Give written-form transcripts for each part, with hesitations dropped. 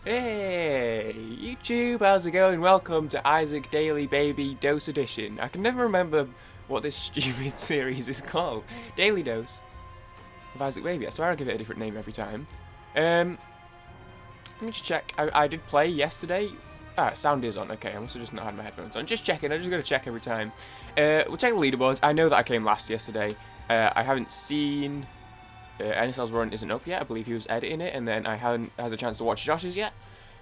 Hey, YouTube, how's it going? Welcome to Isaac Daily Baby Dose Edition. I can never remember what this stupid series is called. Daily Dose of Isaac Baby. I swear I give it a different name every time. Let me just check. I did play yesterday. Sound is on. Okay, I must have just not had my headphones on. Just checking. I'm just going to check every time. We'll check the leaderboards. I know that I came last yesterday. I haven't seen... NSL's run isn't up yet. I believe he was editing it, and then I haven't had the chance to watch Josh's yet.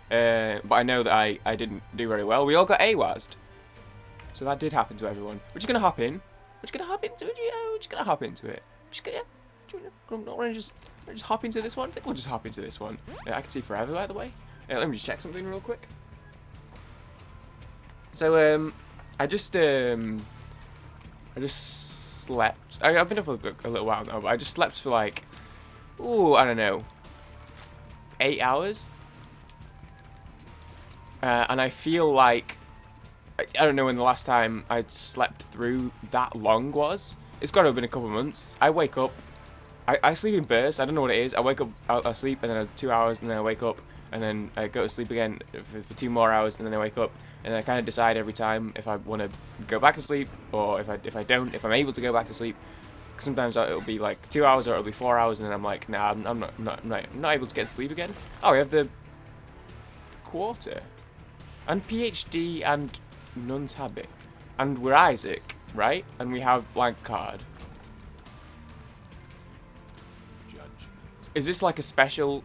But I know that I didn't do very well. We all got AWAS'd. So that did happen to everyone. We're just going to hop in. We're just going to hop into it. Yeah, we're just going to hop into it. Just gonna, yeah. Just hop into this one. I think we'll just hop into this one. I can see forever, by the way. Let me just check something real quick. So, I just slept. I've been up a little while now, but I just slept for like, I don't know, 8 hours. And I feel like, I don't know when the last time I'd slept through that long was. It's got to have been a couple of months. I wake up, I sleep in bursts. I don't know what it is. I wake up, I sleep, and then I have 2 hours, and then I wake up, and then I go to sleep again for 2 more hours, and then I wake up, and I kind of decide every time if I want to go back to sleep, or if I don't, if I'm able to go back to sleep. Sometimes it'll be like 2 hours, or it'll be 4 hours, and then I'm like, nah, I'm not able to get to sleep again. Oh, we have the quarter, and PhD, and Nun's Habit, and we're Isaac, right? And we have blank card. Is this like a special?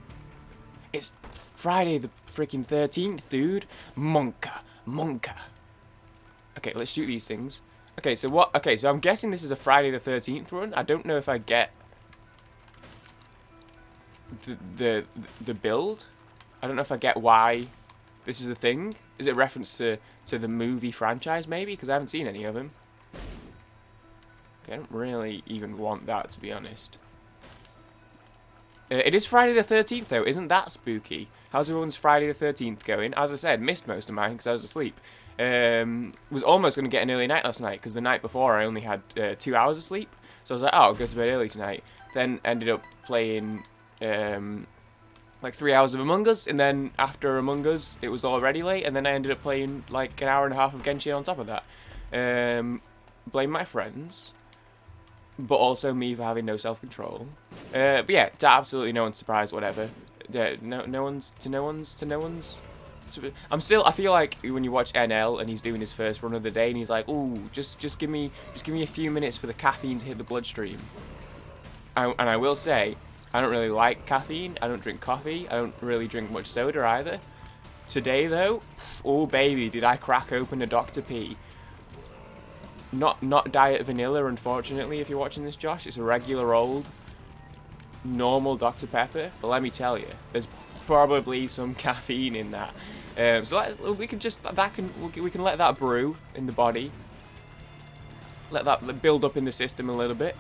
It's Friday the freaking 13th, dude. Monka. Okay, let's shoot these things. Okay, so what? Okay, so I'm guessing this is a Friday the 13th run. I don't know if I get the build. I don't know if I get why this is a thing. Is it a reference to the movie franchise, maybe? Because I haven't seen any of them. Okay, I don't really even want that, to be honest. It is Friday the 13th, though. Isn't that spooky? How's everyone's Friday the 13th going? As I said, missed most of mine because I was asleep. Was almost going to get an early night last night because the night before I only had 2 hours of sleep. So I was like, oh, I'll go to bed early tonight. Then ended up playing like 3 hours of Among Us. And then after Among Us, it was already late. And then I ended up playing like an hour and a half of Genshin on top of that. Blame my friends. But also me for having no self-control. But yeah, to absolutely no one's surprise, whatever. No one's. I feel like when you watch NL and he's doing his first run of the day and he's like, ooh, just give me a few minutes for the caffeine to hit the bloodstream. And I will say, I don't really like caffeine. I don't drink coffee. I don't really drink much soda either. Today though, oh baby, did I crack open a Dr. P. Not Diet Vanilla, unfortunately, if you're watching this, Josh. It's a regular old, normal Dr. Pepper. But let me tell you, there's probably some caffeine in that. So we can let that brew in the body. Let that build up in the system a little bit.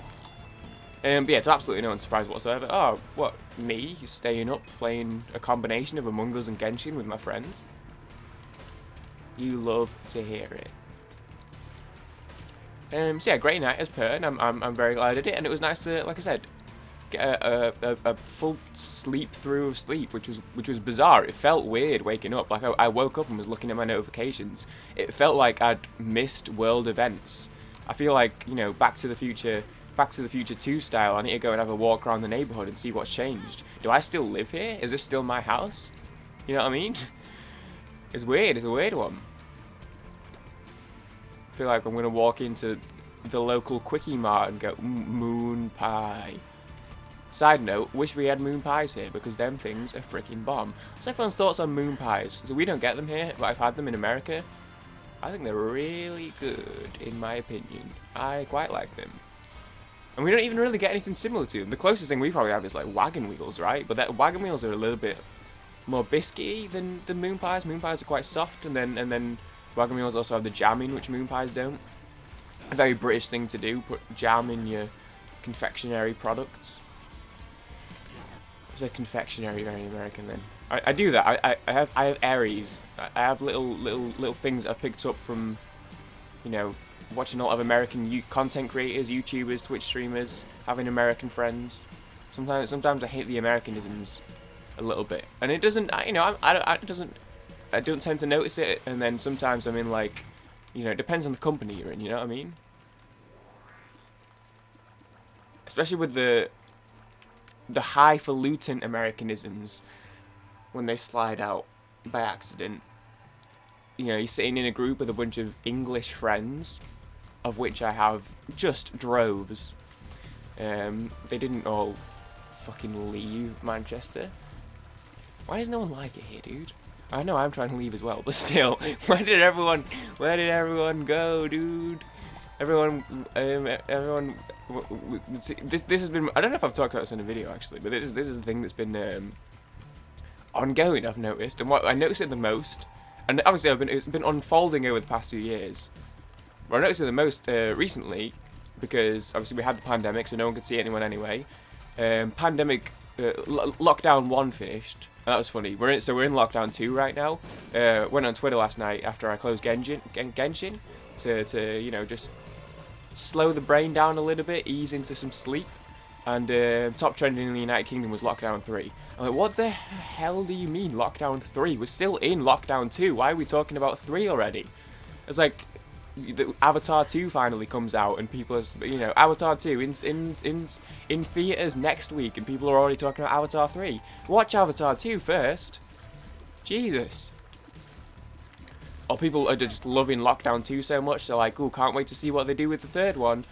But yeah, it's absolutely no surprise whatsoever. Oh, what? Me staying up playing a combination of Among Us and Genshin with my friends? You love to hear it. So yeah, great night as per, and I'm very glad I did it, and it was nice to, like I said, get a full sleep through of sleep, which was bizarre. It felt weird waking up. Like I woke up and was looking at my notifications. It felt like I'd missed world events. I feel like, you know, Back to the Future 2 style. I need to go and have a walk around the neighborhood and see what's changed. Do I still live here? Is this still my house? You know what I mean? It's weird. It's a weird one. I feel like I'm going to walk into the local Quickie Mart and go, moon pie. Side note, wish we had moon pies here because them things are freaking bomb. What's everyone's thoughts on moon pies? So we don't get them here, but I've had them in America. I think they're really good, in my opinion. I quite like them. And we don't even really get anything similar to them. The closest thing we probably have is like wagon wheels, right? But that wagon wheels are a little bit more biscuity than moon pies. Moon pies are quite soft, and then wagon wheels also have the jam in, which moon pies don't. A very British thing to do, put jam in your confectionery products. I said confectionery, very American then. I do that. I have Aries. I have little things I picked up from, you know, watching a lot of American content creators, YouTubers, Twitch streamers, having American friends. Sometimes I hate the Americanisms. a little bit, and it doesn't. You know, I don't tend to notice it, and then sometimes I'm in like, you know, it depends on the company you're in. You know what I mean? Especially with the highfalutin Americanisms when they slide out by accident. You know, you're sitting in a group with a bunch of English friends, of which I have just droves. They didn't all fucking leave Manchester. Why does no one like it here, dude? I know I'm trying to leave as well, but still, where did everyone go, dude? Everyone, this has been. I don't know if I've talked about this in a video actually, but this is the thing that's been ongoing. I've noticed, and what I noticed it the most, and obviously it's been unfolding over the past 2 years. But I noticed it the most recently, because obviously we had the pandemic, so no one could see anyone anyway. Lockdown 1 finished. That was funny. We're in lockdown 2 right now. Went on Twitter last night after I closed Genshin to you know, just slow the brain down a little bit, ease into some sleep. And top trending in the United Kingdom was lockdown 3. I'm like, what the hell do you mean lockdown 3? We're still in lockdown 2. Why are we talking about 3 already? It's like the Avatar 2 finally comes out, and people are, you know, Avatar 2 in theaters next week, and people are already talking about Avatar 3. Watch Avatar 2 first. Jesus. Or people are just loving Lockdown 2 so much, they're like, ooh, can't wait to see what they do with the third one.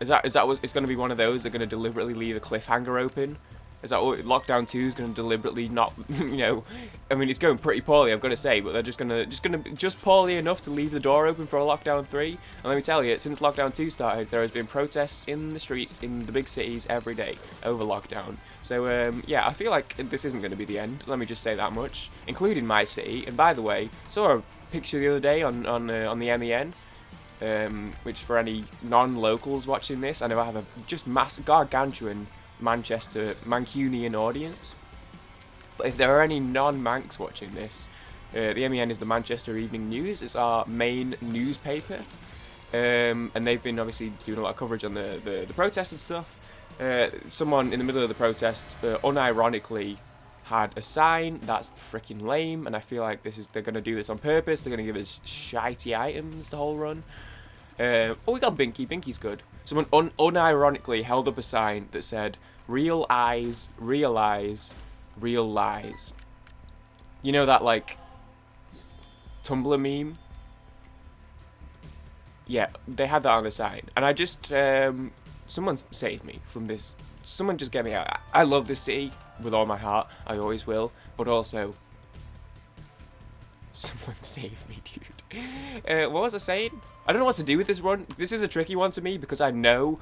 Is that what it's going to be? One of those they're going to deliberately leave a cliffhanger open? Is that what Lockdown 2 is going to deliberately not, you know, I mean, it's going pretty poorly, I've got to say, but they're just poorly enough to leave the door open for a Lockdown 3. And let me tell you, since Lockdown 2 started, there has been protests in the streets in the big cities every day over lockdown. So, yeah, I feel like this isn't going to be the end, let me just say that much, including my city. And by the way, saw a picture the other day on the MEN, which for any non-locals watching this, I know I have a just gargantuan Mancunian audience, but if there are any non-Mancs watching this, the MEN is the Manchester Evening News. It's our main newspaper, and they've been obviously doing a lot of coverage on the protests and stuff. Someone in the middle of the protest unironically had a sign that's freaking lame, and I feel like they're going to do this on purpose. They're going to give us shitey items the whole run. Oh, we got Binky. Binky's good. Someone unironically held up a sign that said, "Real eyes, realize, real lies." You know that, like, Tumblr meme? Yeah, they had that on the sign. And I just, someone saved me from this. Someone just get me out. I love this city with all my heart. I always will. But also, someone save me, dude. What was I saying? I don't know what to do with this run. This is a tricky one to me because I know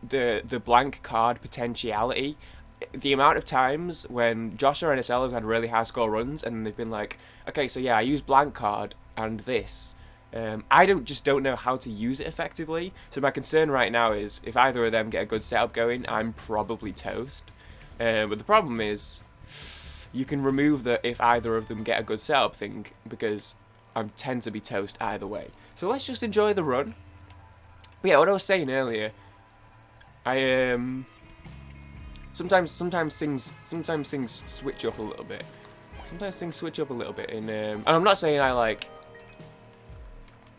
the blank card potentiality. The amount of times when Joshua and SL have had really high score runs and they've been like, okay, so yeah, I use blank card and this. I don't know how to use it effectively. So my concern right now is if either of them get a good setup going, I'm probably toast. But the problem is, you can remove the if either of them get a good setup thing because I tend to be toast either way. So let's just enjoy the run. But yeah, what I was saying earlier, I sometimes things switch up a little bit. Sometimes things switch up a little bit, and I'm not saying I like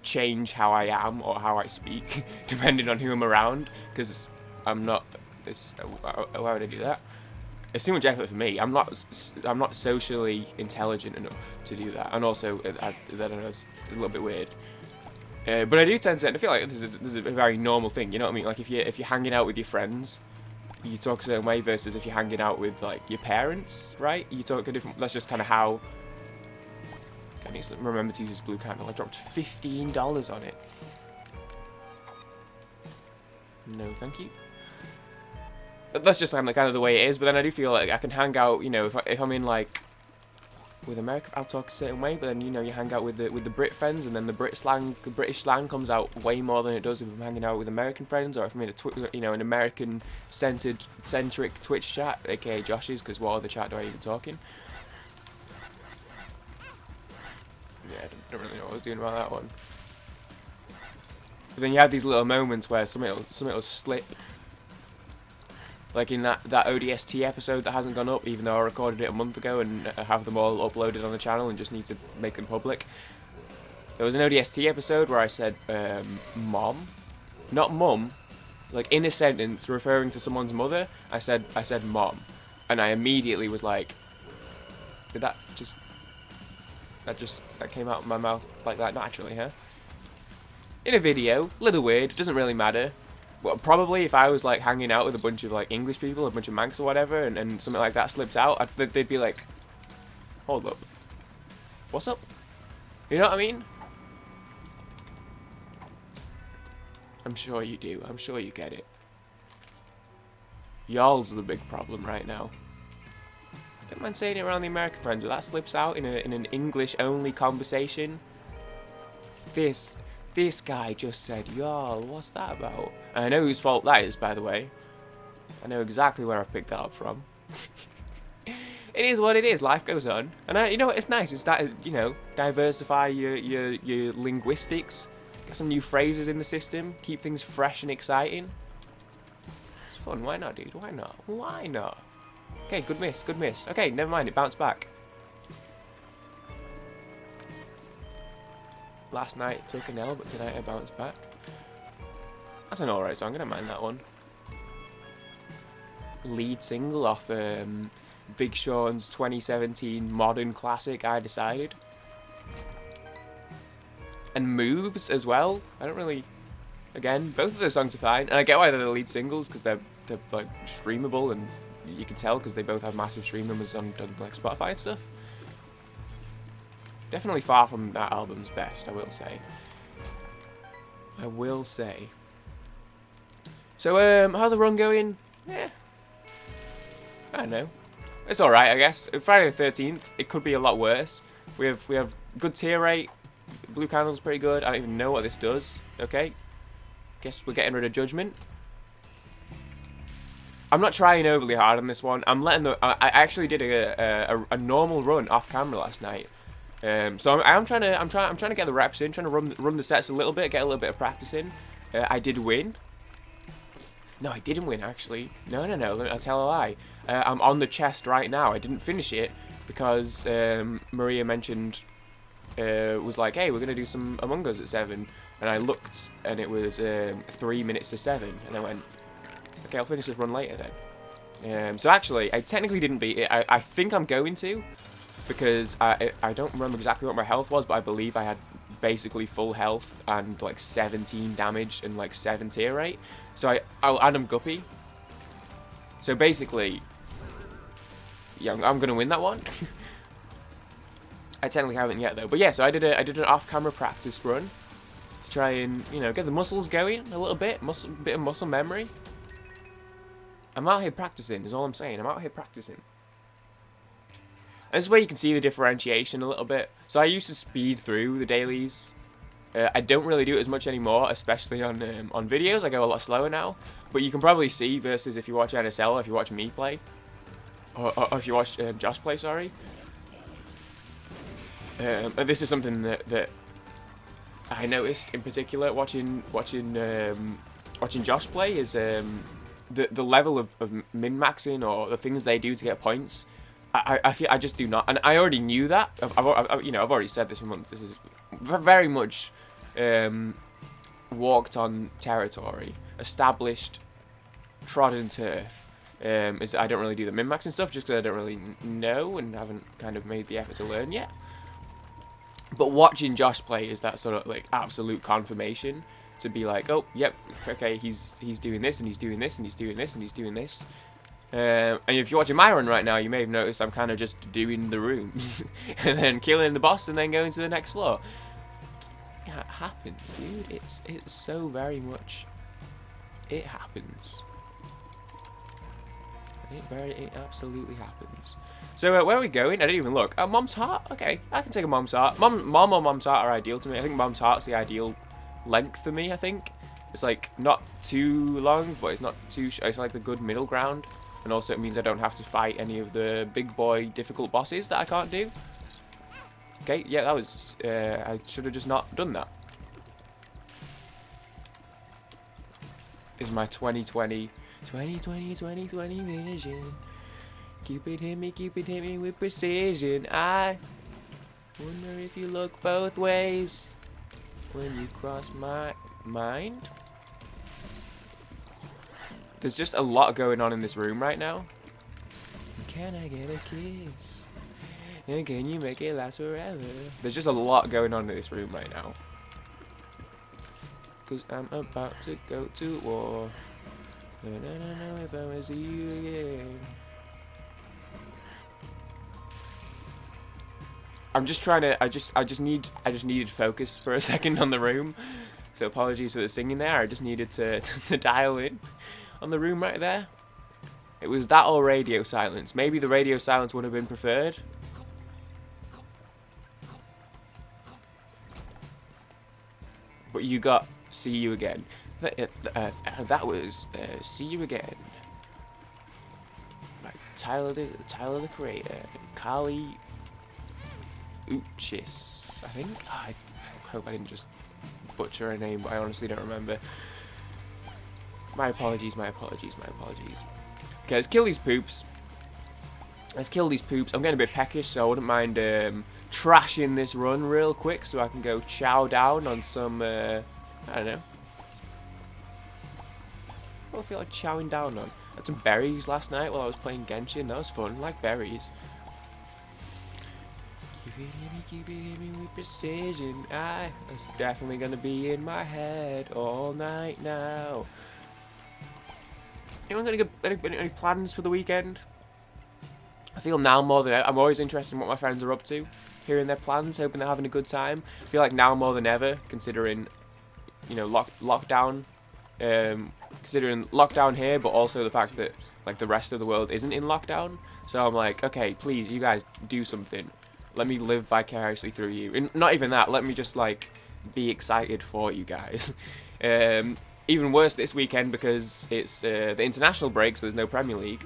change how I am or how I speak depending on who I'm around, because I'm not. Why would I do that? It's too much effort for me. I'm not socially intelligent enough to do that, and also I don't know, it's a little bit weird. But I do tend to. I feel like this is a very normal thing. You know what I mean? Like if you're hanging out with your friends, you talk a certain way versus if you're hanging out with like your parents, right? You talk a different. That's just kind of how. I need to remember to use this blue candle. I dropped $15 on it. No, thank you. That's just kind of the way it is. But then I do feel like I can hang out. You know, if I'm in like with America, I'll talk a certain way. But then you know, you hang out with the Brit friends, and then the British slang comes out way more than it does if I'm hanging out with American friends, or if I'm in an American centric Twitch chat, aka Josh's. Because what other chat do I even talk in? Yeah, I don't really know what I was doing about that one. But then you have these little moments where something will slip. Like in that ODST episode that hasn't gone up, even though I recorded it a month ago and have them all uploaded on the channel and just need to make them public. There was an ODST episode where I said mom, not mum, like in a sentence referring to someone's mother. I said mom, and I immediately was like, did that came out of my mouth like that naturally, huh? In a video, little weird, doesn't really matter. Well, probably if I was like hanging out with a bunch of like English people, a bunch of Manx or whatever, and something like that slips out, they'd be like, hold up, what's up? You know what I mean? I'm sure you do. I'm sure you get it. Y'all's the big problem right now. Don't mind saying it around the American friends, but that slips out in an English-only conversation. This guy just said, y'all, what's that about? And I know whose fault that is, by the way. I know exactly where I picked that up from. It is what it is. Life goes on, and you know what? It's nice. It's that, you know, diversify your linguistics. Get some new phrases in the system. Keep things fresh and exciting. It's fun. Why not, dude? Why not? Why not? Okay, good miss. Good miss. Okay, never mind. It bounced back. Last night took an L, but tonight I bounced back. That's an alright song. I'm gonna mind that one. Lead single off Big Sean's 2017 modern classic, I Decided. And Moves as well. I don't really... Again, both of those songs are fine. And I get why they're the lead singles, because they're like streamable, and you can tell because they both have massive stream numbers on like Spotify and stuff. Definitely far from that album's best, I will say. I will say. So, how's the run going? Yeah. I don't know. It's alright, I guess. Friday the 13th, it could be a lot worse. We have good tier rate. Blue candle's pretty good. I don't even know what this does. Okay. Guess we're getting rid of judgment. I'm not trying overly hard on this one. I'm letting the... I actually did a normal run off camera last night. So I'm trying to get the reps in, trying to run the sets a little bit, get a little bit of practice in. I did win. No, I didn't win actually. No. I'll tell a lie. I'm on the chest right now. I didn't finish it because Maria mentioned was like, hey, we're gonna do some Among Us at 7, and I looked and it was 3 minutes to 7, and I went, okay, I'll finish this run later then. So actually, I technically didn't beat it. I think I'm going to. Because I don't remember exactly what my health was, but I believe I had basically full health and like 17 damage and like 7 tier rate. So I'll add them guppy. So basically, yeah, I'm gonna win that one. I technically haven't yet though. But yeah, so I did an off-camera practice run to try and, you know, get the muscles going a little bit, bit of muscle memory. I'm out here practicing, is all I'm saying. I'm out here practicing. And this is where you can see the differentiation a little bit. So I used to speed through the dailies. I don't really do it as much anymore, especially on videos. I go a lot slower now. But you can probably see versus if you watch NSL or if you watch me play. Or if you watch Josh play, sorry. And this is something that I noticed in particular watching Josh play is the level of min-maxing or the things they do to get points. I feel I just do not, and I already knew that. I've already said this for months. This is very much walked on territory, established, trodden turf. Is I don't really do the min-maxing stuff just because I don't really know and haven't kind of made the effort to learn yet. But watching Josh play is that sort of like absolute confirmation to be like, oh, yep, okay, he's doing this and he's doing this and he's doing this and he's doing this. And if you're watching my run right now, you may have noticed I'm kind of just doing the rooms and then killing the boss and then going to the next floor. Yeah, it happens, dude. It's so very much. It happens. It absolutely happens. So where are we going? I didn't even look. Mom's Heart. Okay, I can take a Mom's Heart. Mom or Mom's Heart are ideal to me. I think Mom's Heart's the ideal length for me. I think it's like not too long, but it's not too. It's like the good middle ground. And also it means I don't have to fight any of the big boy difficult bosses that I can't do. Okay, yeah, that was... I should have just not done that. Is my 2020 20 vision. Cupid hit me with precision. I wonder if you look both ways when you cross my mind. There's just a lot going on in this room right now. Can I get a kiss? And can you make it last forever? There's just a lot going on in this room right now. Cause I'm about to go to war. And I don't know if I will see you again. I'm just trying to. I just needed focus for a second on the room. So apologies for the singing there. I just needed to to dial in on the room right there. It was that or radio silence. Maybe the radio silence would have been preferred. But you got see you again. That was see you again. By Tyler the Creator, Kali Uchis, I think. I hope I didn't just butcher her name, but I honestly don't remember. My apologies. Okay, let's kill these poops. I'm getting a bit peckish, so I wouldn't mind trashing this run real quick so I can go chow down on some, I don't know. What do I feel like chowing down on? I had some berries last night while I was playing Genshin. That was fun. I like berries. Keep it hit me with precision. That's definitely going to be in my head all night now. Anyone got any plans for the weekend? I feel now more than ever, I'm always interested in what my friends are up to, hearing their plans, hoping they're having a good time. I feel like now more than ever, considering, you know, lockdown, considering lockdown here, but also the fact that like the rest of the world isn't in lockdown. So I'm like, okay, please, you guys do something. Let me live vicariously through you. And not even that, let me just like be excited for you guys. Even worse this weekend because it's the international break, so there's no Premier League.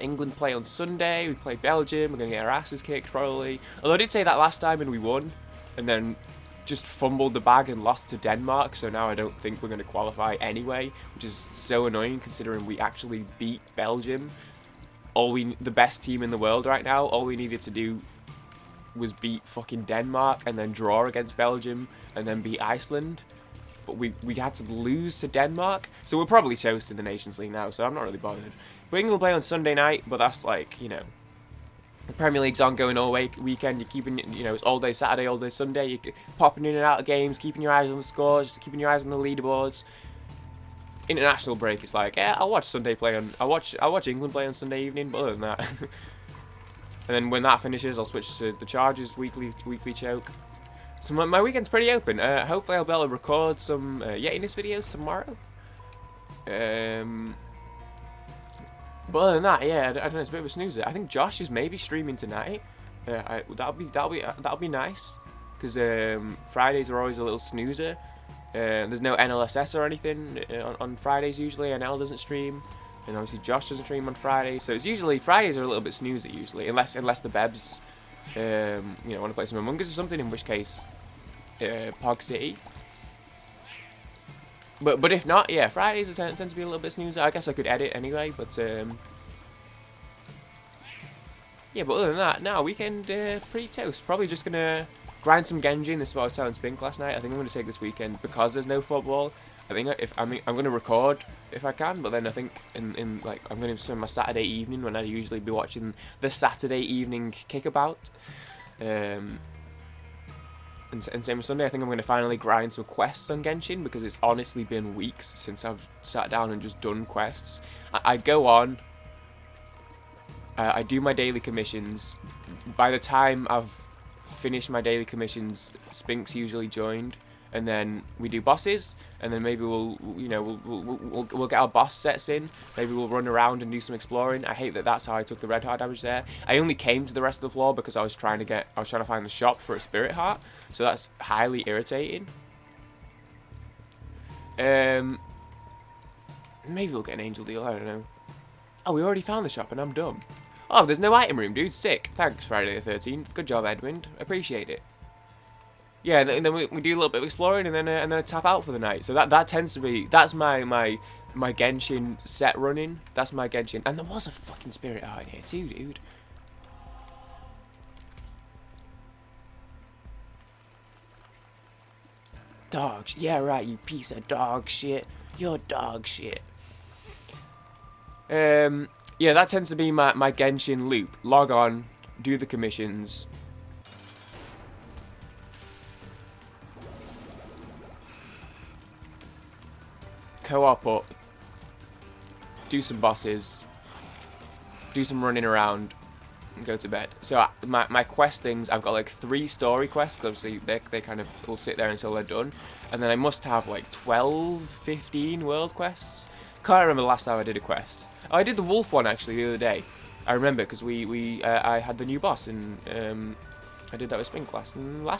England play on Sunday, we play Belgium, we're going to get our asses kicked probably. Although I did say that last time and we won, and then just fumbled the bag and lost to Denmark, so now I don't think we're going to qualify anyway, which is so annoying considering we actually beat Belgium. The best team in the world right now, all we needed to do was beat fucking Denmark and then draw against Belgium and then beat Iceland. But we had to lose to Denmark, so we're probably toast in the Nations League now, so I'm not really bothered. But England play on Sunday night, but that's like, you know, the Premier League's ongoing all weekend. You're keeping, you know, it's all day Saturday, all day Sunday. You're popping in and out of games, keeping your eyes on the scores, keeping your eyes on the leaderboards. International break, it's like, yeah, I'll watch I'll watch England play on Sunday evening, but other than that. And then when that finishes, I'll switch to the Chargers weekly choke. So my weekend's pretty open. Hopefully I'll be able to record some Yetiness videos tomorrow. But other than that, yeah, I don't know, it's a bit of a snoozer. I think Josh is maybe streaming tonight. That'll be nice, because Fridays are always a little snoozer. There's no NLSS or anything on Fridays usually. NL doesn't stream, and obviously Josh doesn't stream on Fridays. So it's usually Fridays are a little bit snoozer usually, unless the Bebs, you know, want to play some Among Us or something. In which case, Pog City. But if not, yeah, Fridays tend to be a little bit snoozer. I guess I could edit anyway, but yeah. But other than that, now weekend pretty toast. Probably just gonna grind some Genji. This is what I was telling Spink last night. I think I'm gonna take this weekend because there's no football. I think I'm gonna record if I can, but then I think in like I'm gonna spend my Saturday evening when I usually be watching the Saturday evening kickabout. And same with Sunday, I think I'm going to finally grind some quests on Genshin, because it's honestly been weeks since I've sat down and just done quests. I go on, I do my daily commissions. By the time I've finished my daily commissions, Spink's usually joined, and then we do bosses, and then maybe we'll get our boss sets in. Maybe we'll run around and do some exploring. I hate that that's how I took the red heart damage there. I only came to the rest of the floor because I was trying to find the shop for a spirit heart, so that's highly irritating. Maybe we'll get an angel deal, I don't know. Oh, we already found the shop and I'm dumb. Oh, there's no item room, dude. Sick. Thanks, Friday the 13th. Good job, Edmund. Appreciate it. Yeah, and then we do a little bit of exploring, and then I tap out for the night. So that tends to be, that's my my Genshin set running. That's my Genshin. And there was a fucking spirit out in here too, dude. Dog shit. Yeah, right, you piece of dog shit. You're dog shit. Yeah, that tends to be my Genshin loop. Log on, do the commissions. Co-op up. Do some bosses. Do some running around. And go to bed. So my quest things, I've got like 3 story quests. Obviously, they kind of will sit there until they're done. And then I must have like 12, 15 world quests. Can't remember the last time I did a quest. Oh, I did the wolf one actually the other day. I remember because I had the new boss and I did that with Spink last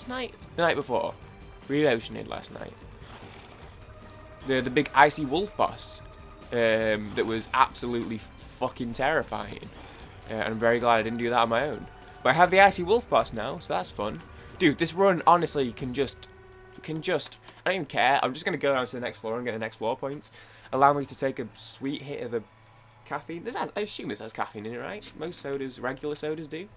night, the night before. Reed Ocean did last night. The big icy wolf boss that was absolutely fucking terrifying. I'm very glad I didn't do that on my own. But I have the icy wolf boss now, so that's fun. Dude, this run honestly can just I don't even care. I'm just gonna go down to the next floor and get the next floor points. Allow me to take a sweet hit of the caffeine. I assume this has caffeine in it, right? Most sodas, regular sodas do.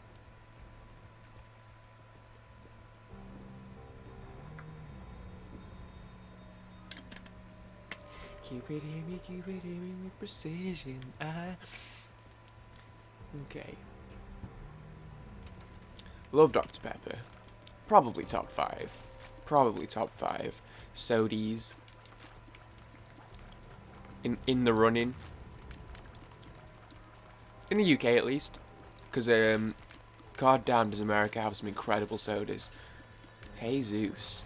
Keep it in me with precision. Okay. Love Dr. Pepper. Probably top 5. Probably top 5. Sodies. In the running. In the UK at least. Because, god damn does America have some incredible sodas. Hey Zeus.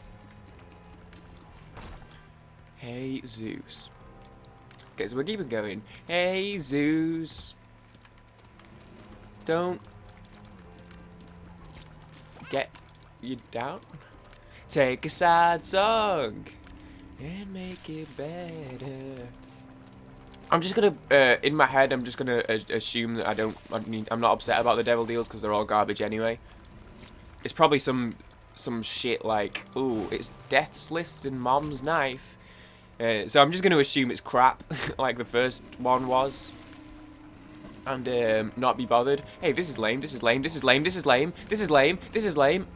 Hey Zeus. Okay, so we're keeping going. Hey Zeus. Don't get you down. Take a sad song and make it better. I'm just gonna, in my head, I'm just gonna assume that I'm not upset about the devil deals because they're all garbage anyway. It's probably some shit like, ooh, it's Death's List and Mom's Knife. So I'm just gonna assume it's crap, like the first one was. And not be bothered. Hey, this is lame, this is lame, this is lame, this is lame, this is lame, this is lame.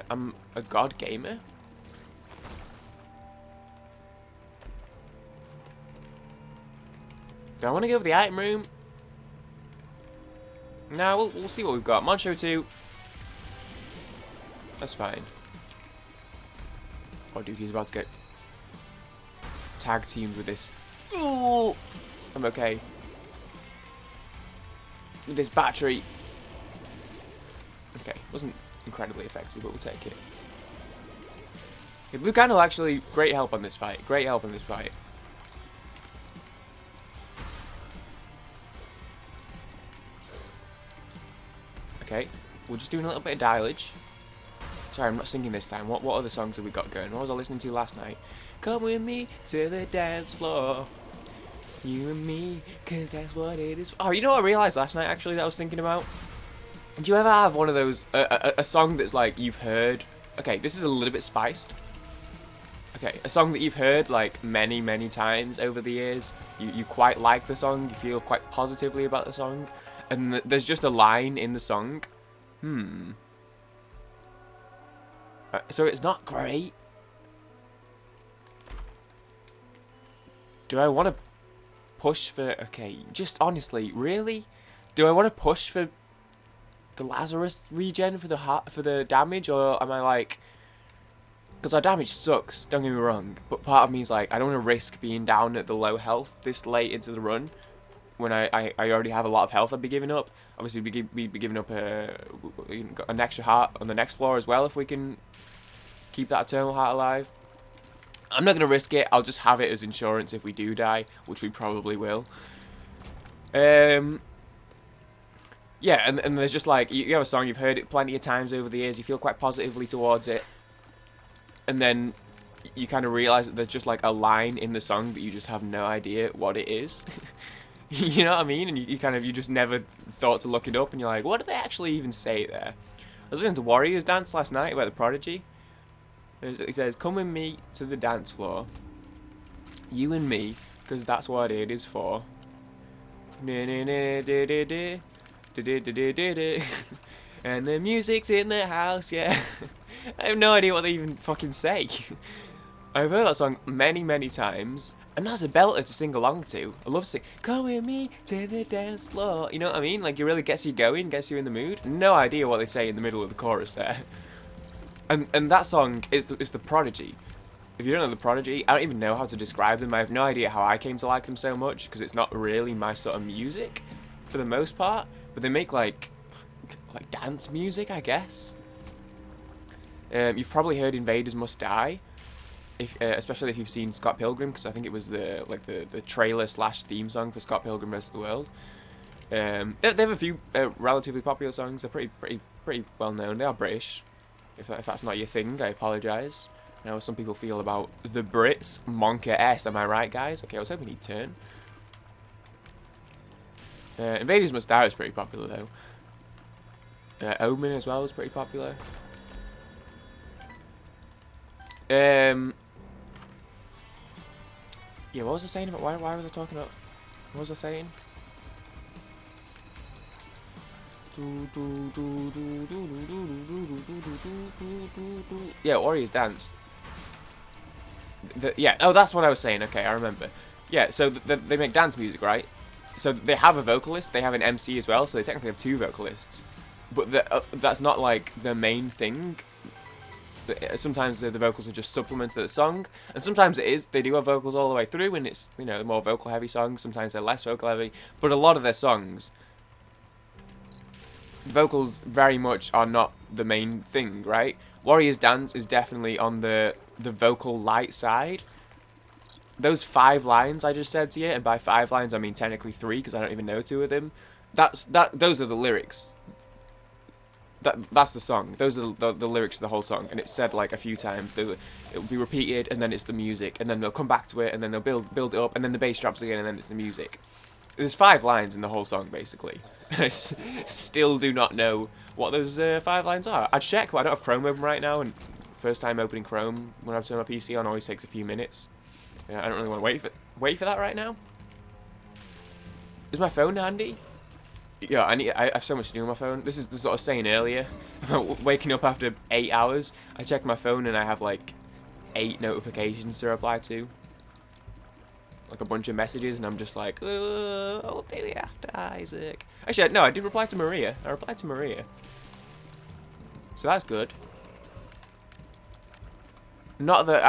I'm a god gamer. Do I want to go for the item room? Nah, we'll see what we've got. Moncho 2. That's fine. Oh, dude, he's about to get tag teamed with this. Ooh, I'm okay. With this battery. Okay, wasn't incredibly effective, but we'll take it. Yeah, Blue Candle actually great help on this fight. Great help on this fight. Okay, we're just doing a little bit of dialage. Sorry, I'm not singing this time. What other songs have we got going? What was I listening to last night? Come with me to the dance floor. You and me, cause that's what it is. Oh, you know what I realised last night, actually, that I was thinking about? Do you ever have one of those, a song that's like, you've heard... Okay, this is a little bit spiced. Okay, a song that you've heard, like, many, many times over the years. You quite like the song, you feel quite positively about the song. And there's just a line in the song. So it's not great. Do I want to push for... Okay, just honestly, really? Do I want to push for the Lazarus regen for the damage? Or am I like... Because our damage sucks, don't get me wrong. But part of me is like, I don't want to risk being down at the low health this late into the run. When I already have a lot of health I'd be giving up. Obviously, we'd be giving up an extra heart on the next floor as well if we can keep that Eternal Heart alive. I'm not going to risk it. I'll just have it as insurance if we do die, which we probably will. Yeah, and there's just like, you have a song, you've heard it plenty of times over the years, you feel quite positively towards it. And then you kind of realise that there's just like a line in the song that you just have no idea what it is. You know what I mean? And you just never thought to look it up, and you're like, what did they actually even say there? I was listening to Warriors Dance last night about the Prodigy. He says, come with me to the dance floor. You and me, because that's what it is for. And the music's in the house, yeah. I have no idea what they even fucking say. I've heard that song many, many times, and that's a belter to sing along to. I love singing, come with me to the dance floor. You know what I mean? Like, it really gets you going, gets you in the mood. No idea what they say in the middle of the chorus there. And that song is the Prodigy. If you don't know the Prodigy, I don't even know how to describe them. I have no idea how I came to like them so much, because it's not really my sort of music, for the most part. But they make, like dance music, I guess. You've probably heard Invaders Must Die, especially if you've seen Scott Pilgrim, because I think it was the trailer / theme song for Scott Pilgrim vs. the World. They have a few relatively popular songs. They're pretty well known. They are British. If that's not your thing, I apologise. I know how some people feel about the Brits. Monka S, am I right, guys? Okay, I was hoping he'd turn. Invaders Must Die was pretty popular, though. Omen as well was pretty popular. Yeah, what was I saying about... Why was I talking about... What was I saying? Yeah, Warriors Dance. Yeah, oh, that's what I was saying. Okay, I remember. Yeah, so they make dance music, right? So they have a vocalist, they have an MC as well, so they technically have 2 vocalists. But that's not, like, the main thing. Sometimes the vocals are just supplements to the song, and sometimes it is. They do have vocals all the way through, and it's, you know, more vocal-heavy songs. Sometimes they're less vocal-heavy. But a lot of their songs, vocals very much are not the main thing, right? Warriors Dance is definitely on the vocal light side. Those 5 lines I just said to you, and by 5 lines I mean technically 3 because I don't even know 2 of them. Those are the lyrics. That's the song. Those are the lyrics of the whole song, and it's said like a few times. It'll be repeated, and then it's the music, and then they'll come back to it, and then they'll build it up, and then the bass drops again, and then it's the music. There's 5 lines in the whole song, basically. I still do not know what those 5 lines are. I'd check, but I don't have Chrome open right now, and first time opening Chrome when I turn my PC on always takes a few minutes. I don't really want to wait for that right now. Is my phone handy? Yeah, I have so much to do on my phone. This is the sort of saying earlier about waking up after 8 hours. I check my phone and I have like 8 notifications to reply to. Like a bunch of messages, and I'm just like, I'll do it after, Isaac. Actually, no, I did reply to Maria. I replied to Maria. So that's good. Not that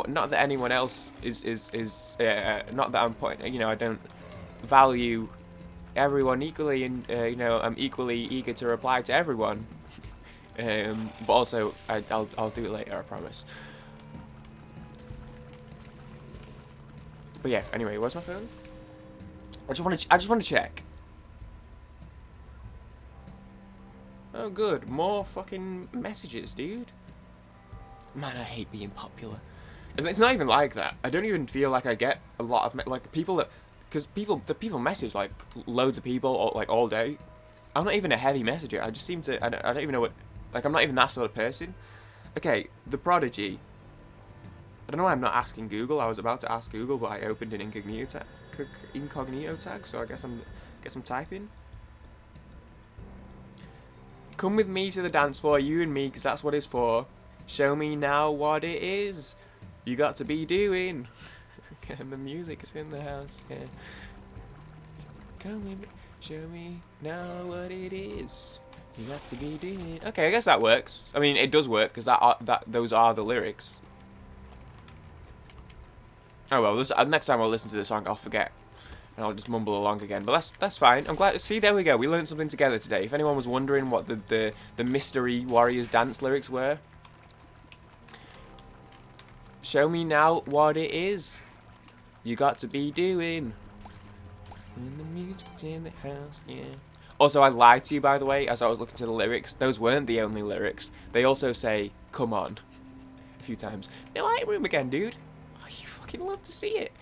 not that anyone else is not that I'm putting, you know, I don't value everyone equally, and you know, I'm equally eager to reply to everyone. But also, I'll do it later, I promise. But yeah, anyway, where's my phone? I just want to check. Oh, good, more fucking messages, dude. Man, I hate being popular. It's not even like that. I don't even feel like I get a lot of like people that, because people message like loads of people all day. I'm not even a heavy messenger. I just seem to. I don't even know what. Like, I'm not even that sort of person. Okay, the Prodigy. I don't know why I'm not asking Google. I was about to ask Google, but I opened an incognito tag, so I guess I'm typing. Come with me to the dance floor, you and me, because that's what it's for. Show me now what it is you got to be doing. And the music's in the house, yeah. Come with me, show me now what it is you have to be doing. Okay, I guess that works. I mean, it does work, because those are the lyrics. Oh well, next time I'll listen to the song, I'll forget. And I'll just mumble along again. But that's fine. I'm glad. See, there we go. We learned something together today. If anyone was wondering what the mystery Warriors Dance lyrics were, show me now what it is you got to be doing. And the music's in the house, yeah. Also, I lied to you, by the way, as I was looking to the lyrics. Those weren't the only lyrics. They also say, come on, a few times. No, I room again, dude. Oh, you fucking love to see it.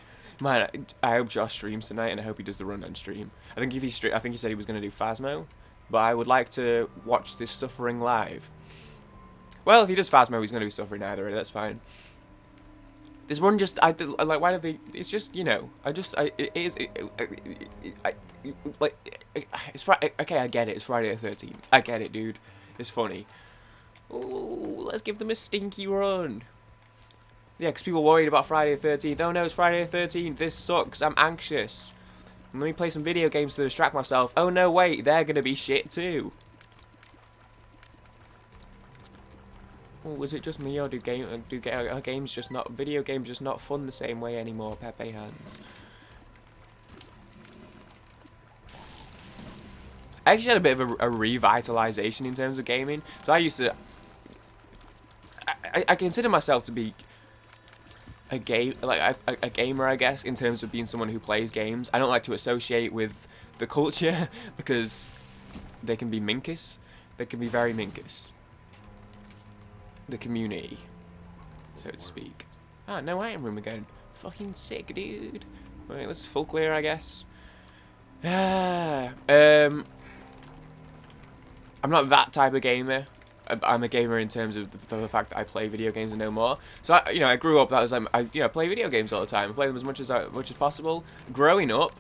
Man, I hope Josh streams tonight, and I hope he does the rundown stream. I think he said he was going to do Phasmo, but I would like to watch this suffering live. Well, if he does Phasmo, he's going to be suffering either way. That's fine. This run just, like, why do they, it's just, you know, it is, like, it's Friday, okay, I get it, it's Friday the 13th, I get it, dude, it's funny. Ooh, let's give them a stinky run. Yeah, because people worried about Friday the 13th, oh no, it's Friday the 13th, this sucks, I'm anxious. Let me play some video games to distract myself, oh no, wait, they're gonna be shit too. Well, was it just me, or do games just not, video games just not fun the same way anymore, Pepe Hands? I actually had a bit of a revitalization in terms of gaming. So I used to, I consider myself to be a gamer, I guess, in terms of being someone who plays games. I don't like to associate with the culture because they can be minkus. They can be very minkus. The community, so to speak. Ah, no item room again. Fucking sick, dude. Right, let's full clear, I guess. I'm not that type of gamer. I'm a gamer in terms of the fact that I play video games and no more. So I grew up. That was I play video games all the time. I play them as much as possible. Growing up,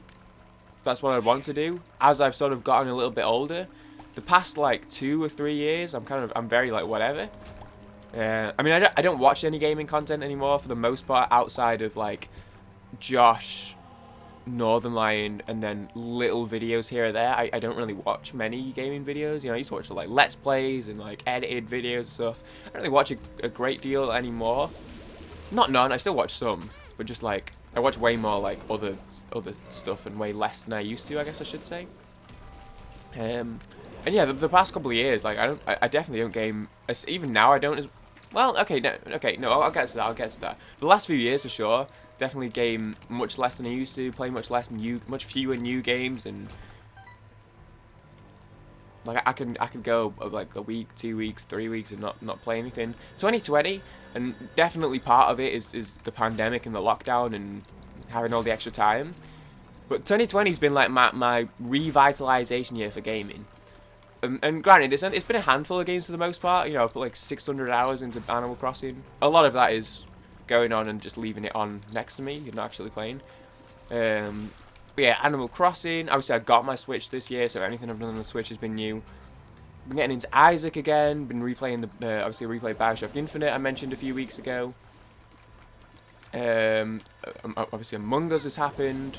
that's what I want to do. As I've sort of gotten a little bit older, the past like 2 or 3 years, I'm very like whatever. I mean, I don't watch any gaming content anymore for the most part, outside of like Josh, Northern Lion, and then little videos here or there. I don't really watch many gaming videos. You know, I used to watch like Let's Plays and like edited videos and stuff. I don't really watch a great deal anymore. Not none, I still watch some, but just like I watch way more like other stuff and way less than I used to, I guess I should say. And yeah, the past couple of years, like I definitely don't game. Even now, I don't as well. Okay, no, I'll get to that. The last few years for sure, definitely game much less than I used to. Play much less much fewer new games, and like I could go like a week, 2 weeks, 3 weeks and not play anything. 2020, and definitely part of it is the pandemic and the lockdown and having all the extra time. But 2020's been like my revitalization year for gaming. And granted, it's been a handful of games for the most part. You know, I've put like 600 hours into Animal Crossing. A lot of that is going on and just leaving it on next to me and not actually playing. But yeah, Animal Crossing. Obviously, I got my Switch this year, so anything I've done on the Switch has been new. Been getting into Isaac again. Been replaying obviously replayed BioShock Infinite I mentioned a few weeks ago. Obviously, Among Us has happened.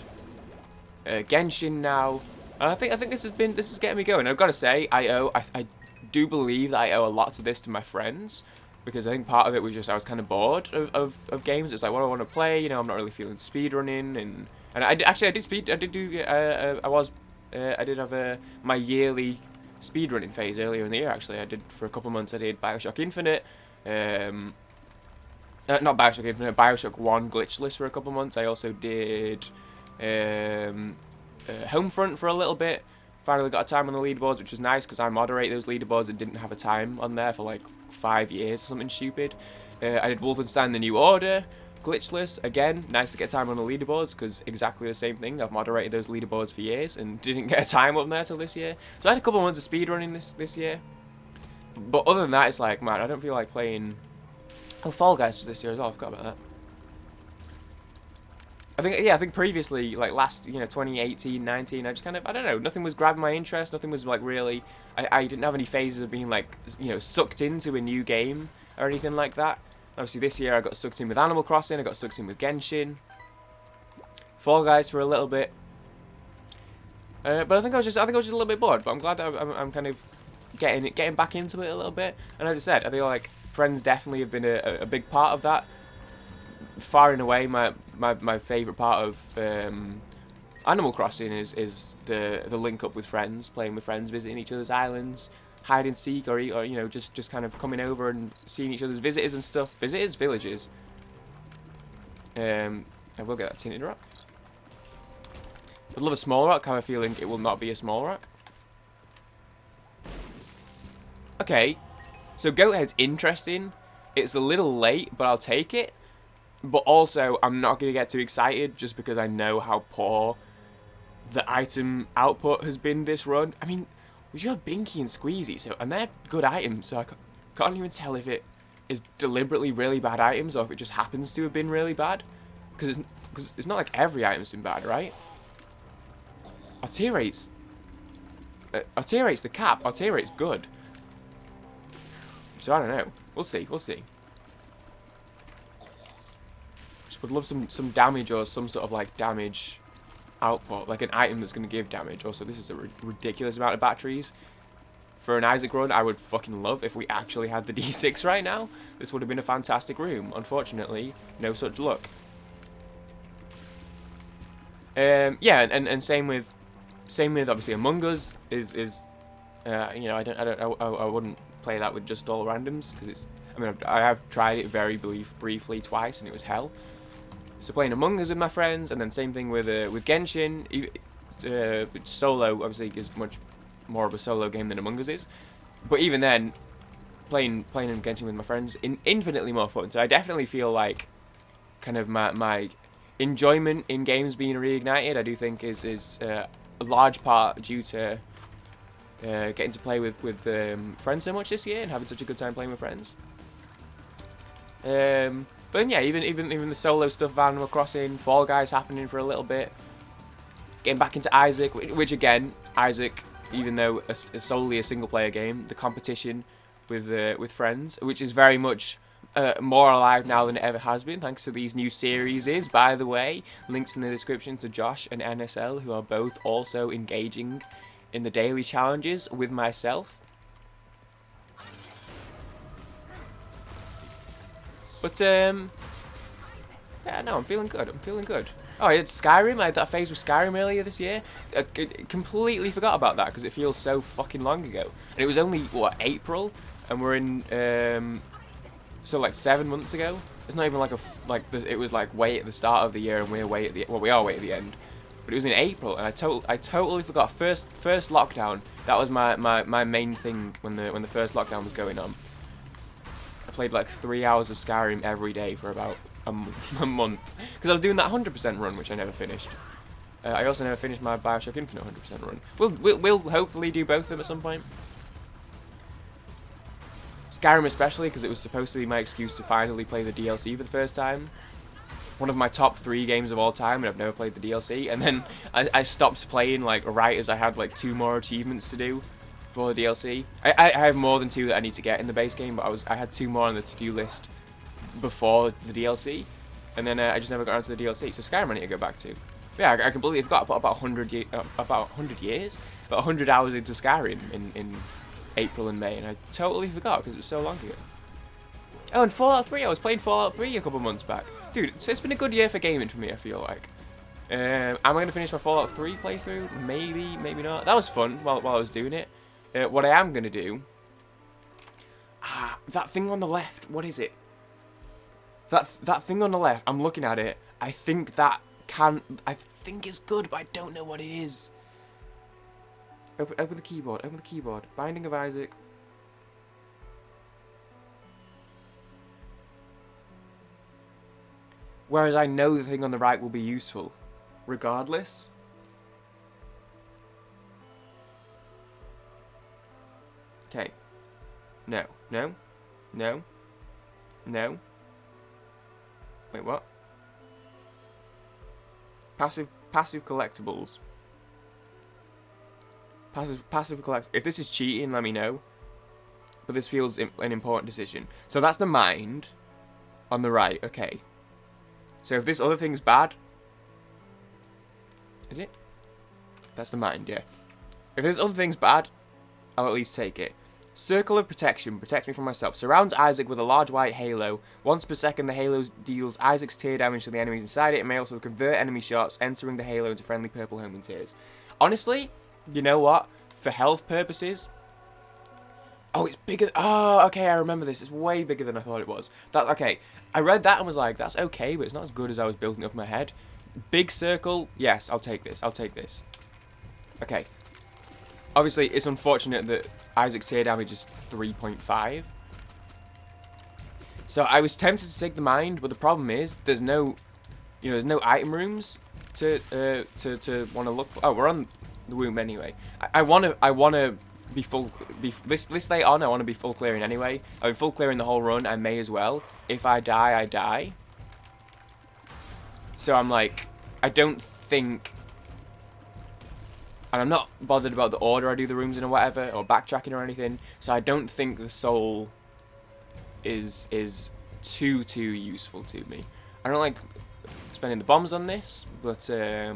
Genshin now. And I think this is getting me going. I've got to say, I do believe that I owe a lot to this to my friends, because I think part of it was just I was kind of bored of games. It's like, what do I want to play? You know, I'm not really feeling speedrunning, and I did have my yearly speedrunning phase earlier in the year. Actually, I did for a couple of months. I did BioShock Infinite, not BioShock Infinite, BioShock 1 glitchless for a couple of months. I also did Homefront for a little bit. Finally got a time on the leaderboards, which was nice because I moderate those leaderboards and didn't have a time on there for like 5 years or something stupid. I did Wolfenstein The New Order, glitchless. Again, nice to get time on the leaderboards because exactly the same thing. I've moderated those leaderboards for years and didn't get a time up there till this year. So I had a couple of months of speedrunning this year. But other than that, it's like, man, I don't feel like playing... Oh, Fall Guys was this year as well. I forgot about that. I think previously, like last, 2018, 19, I just kind of, I don't know, nothing was grabbing my interest, nothing was like really, I didn't have any phases of being like, sucked into a new game or anything like that. Obviously this year I got sucked in with Animal Crossing, I got sucked in with Genshin, Fall Guys for a little bit. But I think I was just a little bit bored, but I'm glad that I'm kind of getting back into it a little bit. And as I said, I feel like friends definitely have been a big part of that. Far and away, my favourite part of Animal Crossing is the link up with friends, playing with friends, visiting each other's islands, hide and seek, or just kind of coming over and seeing each other's villages. I will get that tinted rock. I'd love a small rock. I have a feeling it will not be a small rock. Okay, so Goathead's interesting. It's a little late, but I'll take it. But also, I'm not going to get too excited just because I know how poor the item output has been this run. I mean, we do have Binky and Squeezy, and they're good items, so I can't even tell if it is deliberately really bad items, or if it just happens to have been really bad. Because it's not like every item's been bad, right? Our tier rate's the cap. Our tier rate's good. So I don't know. We'll see. We'll see. Just would love some damage or some sort of like damage output, like an item that's going to give damage. Also, this is a ridiculous amount of batteries. For an Isaac run, I would fucking love if we actually had the D6 right now. This would have been a fantastic room. Unfortunately, no such luck. Yeah, and same with obviously Among Us is you know, I wouldn't play that with just all randoms because it's. I mean, I have tried it very briefly twice and it was hell. So playing Among Us with my friends, and then same thing with Genshin. Solo obviously is much more of a solo game than Among Us is, but even then, playing in Genshin with my friends infinitely more fun. So I definitely feel like kind of my enjoyment in games being reignited. I do think is a large part due to getting to play with friends so much this year and having such a good time playing with friends. But then, yeah, even the solo stuff, Animal Crossing, Fall Guys happening for a little bit. Getting back into Isaac, which again, Isaac, even though it's solely a single player game, the competition with friends, which is very much more alive now than it ever has been, thanks to these new series. By the way, links in the description to Josh and NSL, who are both also engaging in the daily challenges with myself. But yeah, no, I'm feeling good. I'm feeling good. Oh, I had Skyrim. I had that phase with Skyrim earlier this year. I completely forgot about that because it feels so fucking long ago. And it was only what, April, and we're in so like 7 months ago. It's not even like it was like way at the start of the year and we're way at the we are way at the end. But it was in April, and I totally forgot. First lockdown. That was my main thing when the first lockdown was going on. I played like 3 hours of Skyrim every day for about a month because I was doing that 100% run, which I never finished. I also never finished my Bioshock Infinite 100% run. We'll hopefully do both of them at some point. Skyrim especially because it was supposed to be my excuse to finally play the DLC for the first time. One of my top 3 games of all time, and I've never played the DLC. And then I stopped playing like right as I had like 2 more achievements to do for the DLC. I have more than 2 that I need to get in the base game, but I had 2 more on the to-do list before the DLC, and then I just never got onto the DLC. So Skyrim I need to go back to. But yeah, I completely forgot about 100 years, about 100 hours into Skyrim in April and May, and I totally forgot because it was so long ago. Oh, and Fallout 3. I was playing Fallout 3 a couple months back. Dude, so it's been a good year for gaming for me, I feel like. Am I going to finish my Fallout 3 playthrough? Maybe, maybe not. That was fun while I was doing it. What I am going to do... that thing on the left. What is it? That thing on the left. I'm looking at it. I think it's good, but I don't know what it is. Open the keyboard. Open the keyboard. Binding of Isaac. Whereas I know the thing on the right will be useful, regardless. Okay. No. No. No. No. Wait, what? Passive collectibles. Passive collect. If this is cheating, let me know. But this feels an important decision. So that's the mind on the right. Okay. So if this other thing's bad, is it? That's the mind, yeah. If this other thing's bad, I'll at least take it. Circle of Protection protects me from myself. Surrounds Isaac with a large white halo. Once per second, the halo deals Isaac's tear damage to the enemies inside it. It may also convert enemy shots, entering the halo into friendly purple homing tears. Honestly, you know what? For health purposes... Oh, it's bigger... Oh, okay, I remember this. It's way bigger than I thought it was. Okay, I read that and was like, that's okay, but it's not as good as I was building it up in my head. Big circle, yes, I'll take this. I'll take this. Okay. Obviously, it's unfortunate that Isaac's tear damage is 3.5. So I was tempted to take the mind, but the problem is there's no, there's no item rooms to want to look for. Oh, we're on the womb anyway. I want to be full. This late on, I want to be full clearing anyway. I mean, full clearing the whole run. I may as well. If I die, I die. So I'm like, I don't think, and I'm not bothered about the order I do the rooms in or whatever, or backtracking or anything. So I don't think the soul is too useful to me. I don't like spending the bombs on this, but the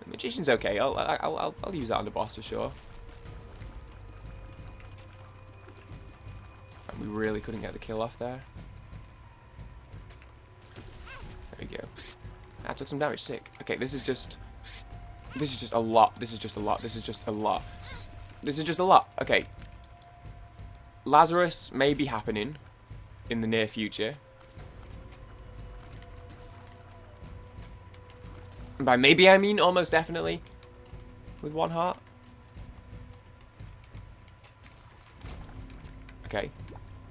magician's okay. I'll use that on the boss for sure. And we really couldn't get the kill off there. There we go. I took some damage. Sick. Okay, this is just a lot. This is just a lot. This is just a lot. This is just a lot. Okay. Lazarus may be happening in the near future. And by maybe I mean almost definitely. With one heart. Okay.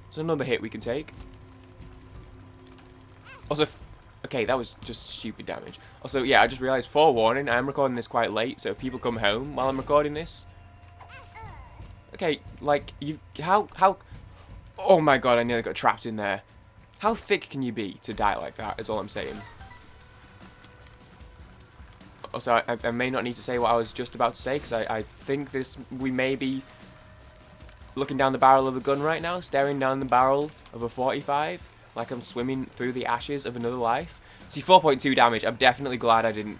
There's another hit we can take. Also, okay, that was just stupid damage. Also, yeah, I just realized, forewarning, I am recording this quite late, so if people come home while I'm recording this. Okay, like, how, oh my god, I nearly got trapped in there. How thick can you be to die like that, is all I'm saying. Also, I may not need to say what I was just about to say, because I think we may be looking down the barrel of a gun right now, staring down the barrel of a 45, like I'm swimming through the ashes of another life. See, 4.2 damage, I'm definitely glad I didn't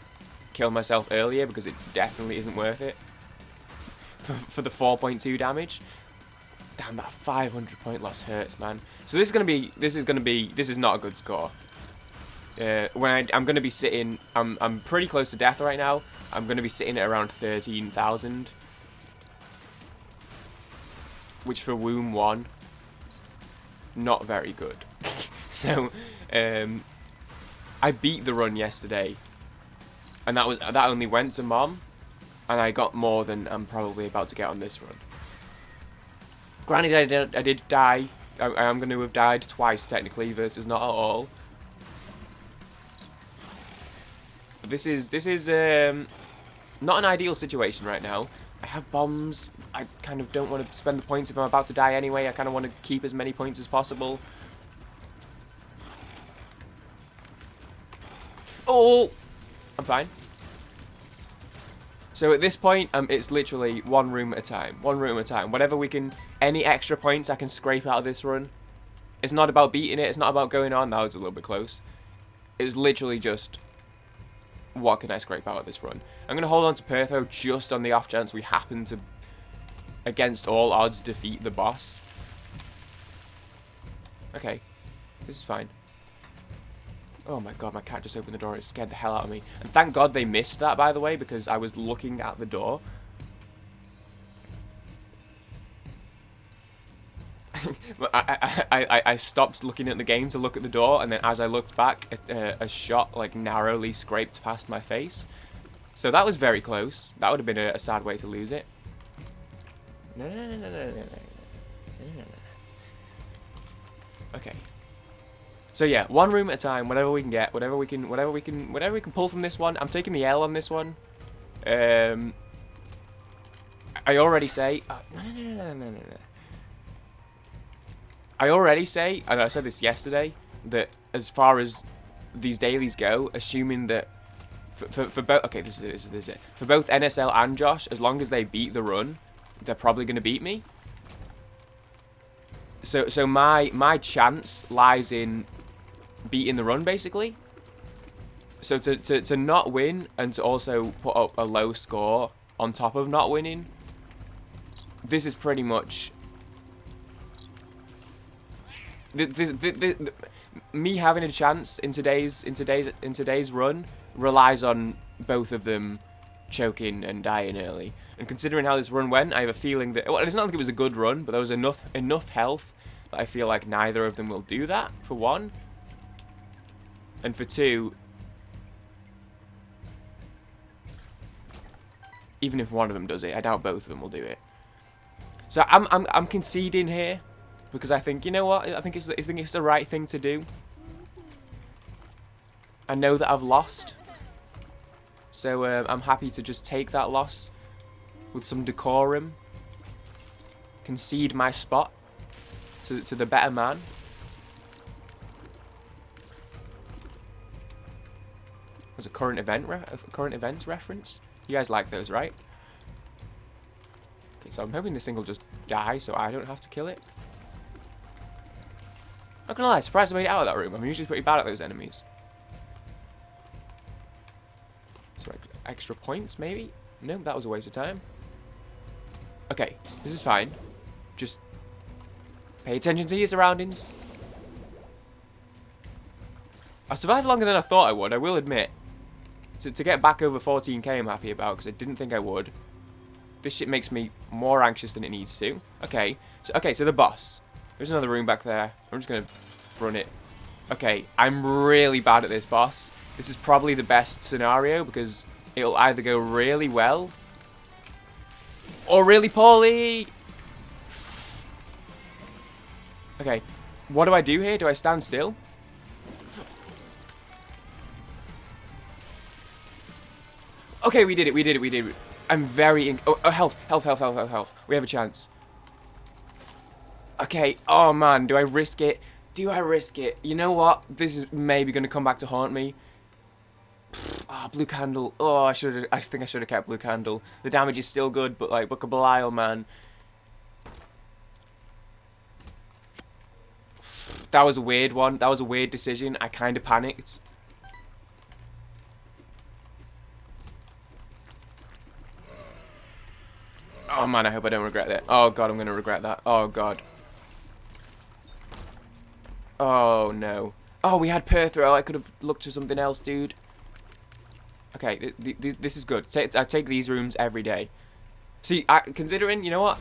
kill myself earlier, because it definitely isn't worth it for the 4.2 damage. Damn, that 500 point loss hurts, man. So this is not a good score. I'm going to be sitting, I'm pretty close to death right now. I'm going to be sitting at around 13,000. Which for Womb 1, not very good. So, I beat the run yesterday. And that only went to Mom. And I got more than I'm probably about to get on this run. Granted, I did die. I am going to have died twice, technically, versus not at all. This is not an ideal situation right now. I have bombs. I kind of don't want to spend the points if I'm about to die anyway. I kind of want to keep as many points as possible. Oh! I'm fine. So at this point, it's literally one room at a time. One room at a time. Whatever we can, any extra points I can scrape out of this run. It's not about beating it. It's not about going on. That was a little bit close. It was literally just, what can I scrape out of this run? I'm going to hold on to Perfo just on the off chance we happen to, against all odds, defeat the boss. Okay. This is fine. Oh my god, my cat just opened the door. It scared the hell out of me. And thank god they missed that, by the way, because I was looking at the door. I stopped looking at the game to look at the door, and then as I looked back, a shot like narrowly scraped past my face. So that was very close. That would have been a sad way to lose it. No. Okay. So yeah, one room at a time, whatever we can get, whatever we can pull from this one. I'm taking the L on this one. I already say, no. I already say, and I said this yesterday, that as far as these dailies go, assuming that for both, okay, this is it. For both NSL and Josh, as long as they beat the run, they're probably going to beat me. So my chance lies in beating the run, basically. So to not win and to also put up a low score on top of not winning, this is pretty much me having a chance in today's run relies on both of them choking and dying early. And considering how this run went, I have a feeling that, well, it's not like it was a good run, but there was enough health that I feel like neither of them will do that, for one. And for two, even if one of them does it, I doubt both of them will do it. So I'm conceding here because I think, you know what? I think it's the right thing to do. I know that I've lost, so I'm happy to just take that loss with some decorum. concede my spot to the better man. There's a current events reference. You guys like those, right? Okay, so I'm hoping this thing will just die so I don't have to kill it. Not gonna lie, surprised I made it out of that room. I'm usually pretty bad at those enemies. So extra points, maybe? No, that was a waste of time. Okay, this is fine. Just pay attention to your surroundings. I survived longer than I thought I would, I will admit. To get back over 14k I'm happy about, because I didn't think I would. This shit makes me more anxious than it needs to. Okay, so the boss. There's another room back there. I'm just going to run it. Okay, I'm really bad at this boss. This is probably the best scenario because it'll either go really well or really poorly. Okay, what do I do here? Do I stand still? Okay, we did it. I'm very... Oh, health. We have a chance. Okay, oh man, do I risk it? Do I risk it? You know what? This is maybe going to come back to haunt me. Oh, blue candle. Oh, I think I should have kept blue candle. The damage is still good, but like, Book of Belial, man. That was a weird one. That was a weird decision. I kind of panicked. Oh man, I hope I don't regret that. Oh god, I'm going to regret that. Oh god. Oh no. Oh, we had Perthrow. I could have looked to something else, dude. Okay, this is good. I take these rooms every day. See, considering, you know what?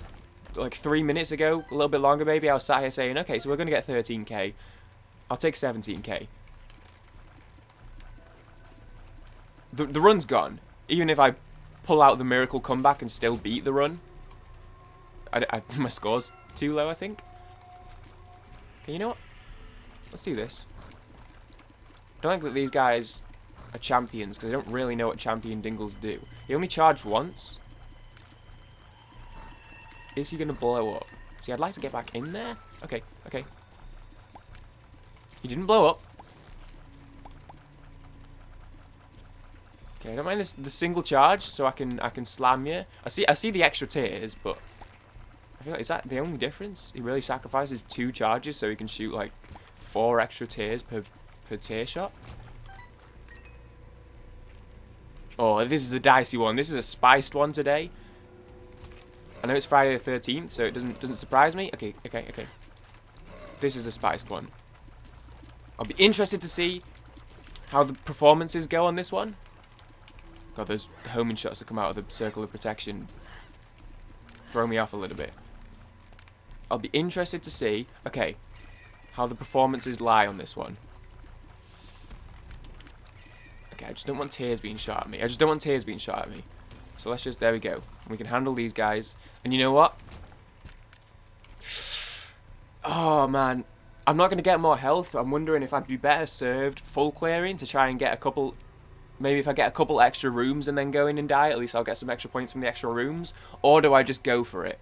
Like 3 minutes ago, a little bit longer maybe, I was sat here saying, okay, so we're going to get 13k. I'll take 17k. The run's gone. Even if I pull out the miracle comeback and still beat the run. My score's too low, I think. Okay, you know what? Let's do this. I don't think that these guys are champions, because I don't really know what champion dingles do. He only charged once. Is he going to blow up? See, I'd like to get back in there. Okay, okay. He didn't blow up. Okay, I don't mind the single charge, so I can slam you. I see the extra tiers, but I feel like, is that the only difference? He really sacrifices 2 charges so he can shoot like 4 extra tiers per tier shot. Oh, this is a dicey one. This is a spiced one today. I know it's Friday the 13th, so it doesn't surprise me. Okay. This is the spiced one. I'll be interested to see how the performances go on this one. God, those homing shots that come out of the circle of protection throw me off a little bit. I'll be interested to see, okay, how the performances lie on this one. Okay, I just don't want tears being shot at me. So let's just, there we go. We can handle these guys. And you know what? Oh, man. I'm not going to get more health. I'm wondering if I'd be better served full clearing to try and get a couple... Maybe if I get a couple extra rooms and then go in and die, at least I'll get some extra points from the extra rooms. Or do I just go for it?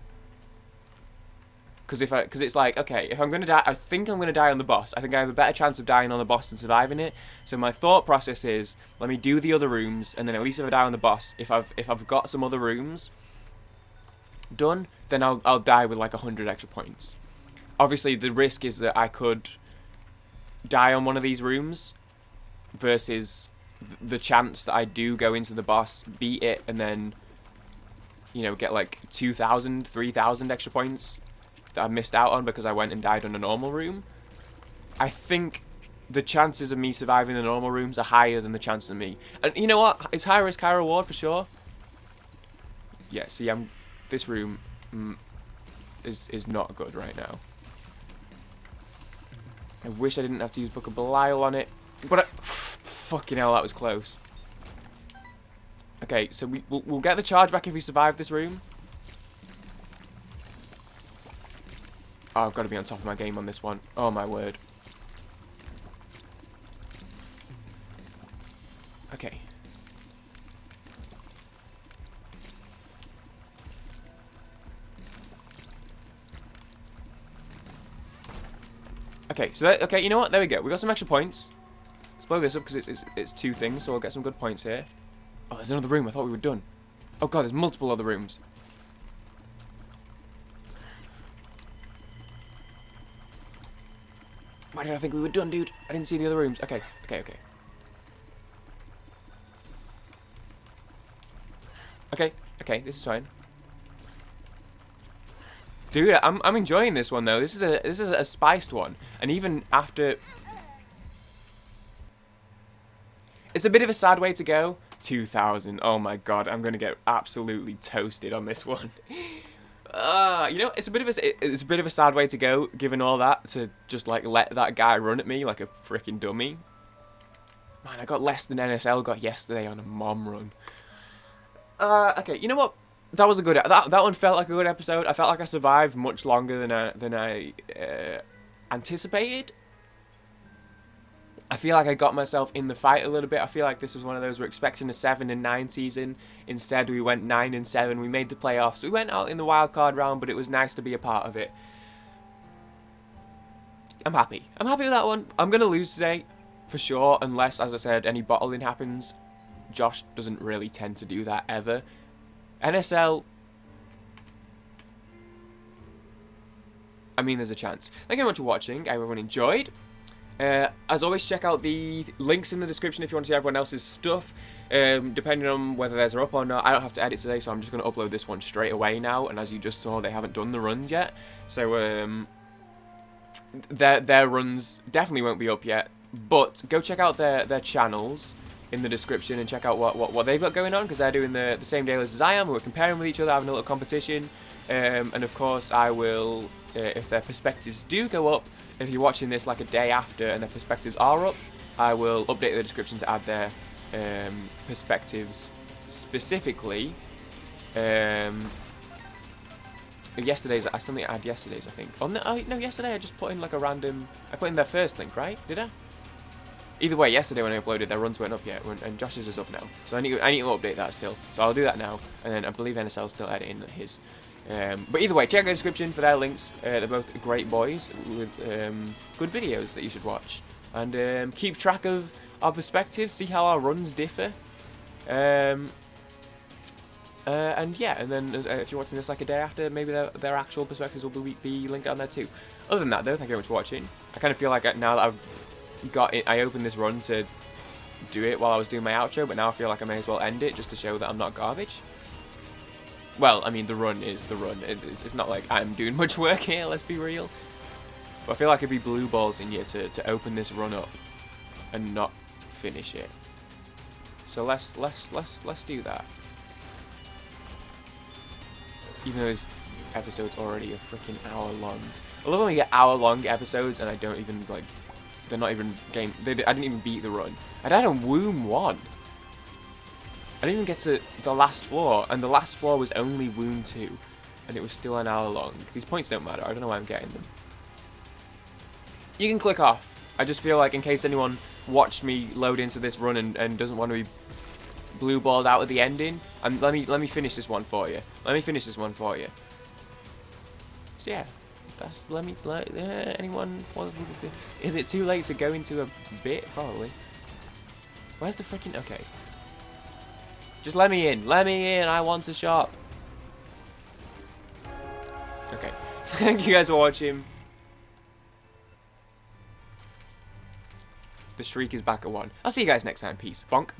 Because it's like, okay, if I'm going to die, I think I'm going to die on the boss. I think I have a better chance of dying on the boss than surviving it. So my thought process is, let me do the other rooms, and then at least if I die on the boss, if I've got some other rooms done, then I'll die with like 100 extra points. Obviously, the risk is that I could die on one of these rooms versus the chance that I do go into the boss, beat it, and then, you know, get like 2,000, 3,000 extra points that I missed out on because I went and died on a normal room. I think the chances of me surviving the normal rooms are higher than the chances of me. And you know what? It's high risk, high reward for sure. Yeah, see, this room is not good right now. I wish I didn't have to use Book of Belial on it. But fucking hell, that was close. Okay, so we'll get the charge back if we survive this room. Oh, I've got to be on top of my game on this one. Oh, my word. Okay. Okay, so that, okay, you know what? There we go. We got some extra points. Let's blow this up because it's two things, so we'll get some good points here. Oh, there's another room. I thought we were done. Oh god, there's multiple other rooms. Why did I think we were done, dude? I didn't see the other rooms. Okay, okay, okay. Okay, okay, this is fine. Dude, I'm enjoying this one though. This is a spiced one, and even after, it's a bit of a sad way to go. 2,000. Oh my god, I'm gonna get absolutely toasted on this one. You know, it's a bit of a sad way to go, given all that, to just like let that guy run at me like a freaking dummy. Man, I got less than NSL got yesterday on a mom run. Okay, you know what? That was a good. That one felt like a good episode. I felt like I survived much longer than I anticipated. I feel like I got myself in the fight a little bit. I feel like this was one of those we're expecting a 7 and 9 season. Instead, we went 9 and 7. We made the playoffs. We went out in the wild card round, but it was nice to be a part of it. I'm happy. I'm happy with that one. I'm gonna lose today, for sure, unless, as I said, any bottling happens. Josh doesn't really tend to do that ever. NSL, I mean, there's a chance. Thank you very much for watching. I hope everyone enjoyed. As always, check out the links in the description if you want to see everyone else's stuff. Depending on whether theirs are up or not, I don't have to edit today, so I'm just going to upload this one straight away now. And as you just saw, they haven't done the runs yet. So, their runs definitely won't be up yet. But go check out their channels in the description and check out what they've got going on, because they're doing the same dailies as I am. We're comparing with each other, having a little competition. And of course, I will, if their perspectives do go up, if you're watching this like a day after and their perspectives are up, I will update the description to add their perspectives specifically. Yesterday's, I still need to add yesterday's, I think. Oh no, yesterday I just put in like a random, I put in their first link, right? Did I? Either way, yesterday when I uploaded, their runs weren't up yet, and Josh's is up now. So I need to update that still. So I'll do that now, and then I believe NSL's still editing his. But either way, check the description for their links. They're both great boys with good videos that you should watch. And keep track of our perspectives, see how our runs differ. And yeah, and then if you're watching this like a day after, maybe their actual perspectives will be linked on there too. Other than that, though, thank you very much for watching. I kind of feel like now that I've got it, I opened this run to do it while I was doing my outro, but now I feel like I may as well end it just to show that I'm not garbage. Well, I mean, the run is the run. It's not like I'm doing much work here, let's be real. But I feel like it'd be blue balls in you to open this run up and not finish it. So let's do that. Even though this episode's already a freaking hour long. I love when we get hour-long episodes and I don't even, like, they're not even game. I didn't even beat the run. I died on Womb 1. I didn't even get to the last floor, and the last floor was only Womb 2, and it was still an hour long. These points don't matter. I don't know why I'm getting them. You can click off. I just feel like in case anyone watched me load into this run and doesn't want to be blue balled out at the ending, and let me finish this one for you. Let me finish this one for you. So yeah. Anyone? Is it too late to go into a bit? Probably. Where's the freaking? Okay. Just let me in. Let me in. I want to shop. Okay. Thank you guys for watching. The streak is back at 1. I'll see you guys next time. Peace. Bonk.